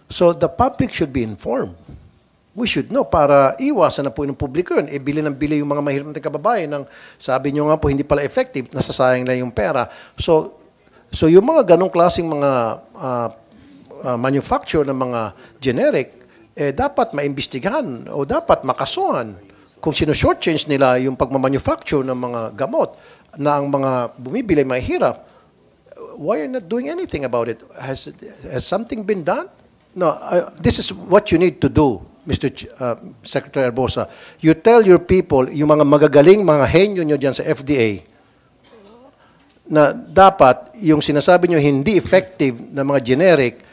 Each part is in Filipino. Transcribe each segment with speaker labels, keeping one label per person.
Speaker 1: So the public should be informed. We should know para iwasan na po ng publiko yun. Bili ng bili yung mga mahirap nating kababayan ng sabi nyo nga po hindi pala effective, nasasayang lang yung pera. So yung mga ganong klaseng mga manufacture ng mga generic, dapat maimbestigahan o dapat makasuhan kung sino-shortchange nila yung pagmamanufacture ng mga gamot na ang mga bumibili mahirap. Why are you not doing anything about it? Has something been done? No, this is what you need to do, Mr. Secretary Arbosa. You tell your people, yung mga magagaling, mga henyo nyo dyan sa FDA, na dapat yung sinasabi nyo hindi effective na mga generic,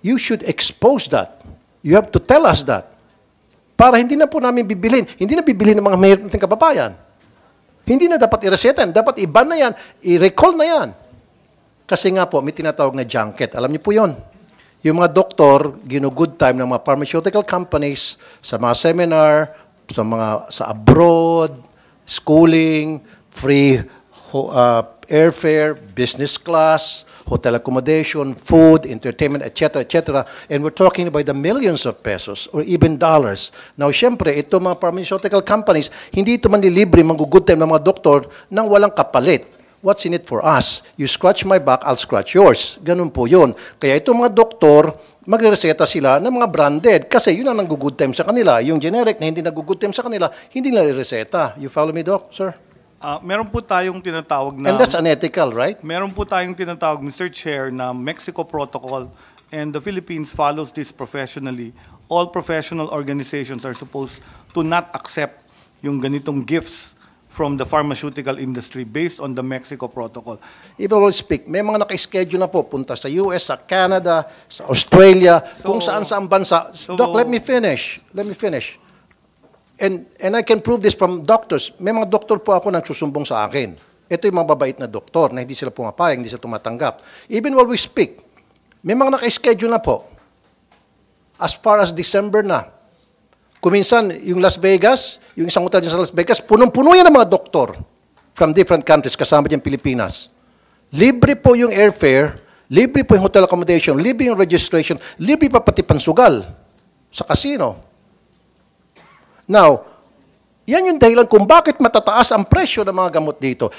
Speaker 1: you should expose that. You have to tell us that. Para hindi na po namin bibilhin. Hindi na bibilhin ng mga mahirap nating kababayan. Hindi na dapat i-resetan. Dapat i-ban na yan. I-recall na yan. Kasi nga po, may tinatawag na junket. Alam niyo po yon. Yung mga doktor, gino-good time ng mga pharmaceutical companies sa mga seminar, sa abroad, schooling, free airfare, business class, hotel accommodation, food, entertainment, etc., etc. And we're talking about the millions of pesos or even dollars. Now, syempre, ito mga pharmaceutical companies, hindi ito manlilibre, mag-good time ng mga doktor nang walang kapalit. What's in it for us? You scratch my back, I'll scratch yours. Ganun po yun. Kaya itong mga doktor, magre-reseta sila ng mga branded kasi yun ang nag-good time sa kanila. Yung generic na hindi nag-good time sa kanila, hindi nila reseta. You follow me, Doc, sir?
Speaker 2: Meron po tayong tinatawag na...
Speaker 1: And that's unethical, right?
Speaker 2: Meron po tayong tinatawag, Mr. Chair, na Mexico Protocol, and the Philippines follows this professionally. All professional organizations are supposed to not accept yung ganitong gifts from the pharmaceutical industry based on the Mexico Protocol.
Speaker 1: Even will speak, may mga naka-schedule na po, punta sa US, sa Canada, sa Australia, kung saan-saan bansa. Doc, let me finish. And I can prove this from doctors. May mga doktor po ako nagsusumbong sa akin. Ito yung mga babait na doktor na hindi sila pumapayag, hindi sila tumatanggap. Even while we speak, may mga naka-schedule na po. As far as December na. Kuminsan, yung Las Vegas, yung isang hotel sa Las Vegas, punong-puno yan ng mga doktor from different countries, kasama dyan Pilipinas. Libre po yung airfare, libre po yung hotel accommodation, libre yung registration, libre pa pati pansugal sa casino. Now, yan yung dahilan kung bakit matataas ang presyo ng mga gamot dito.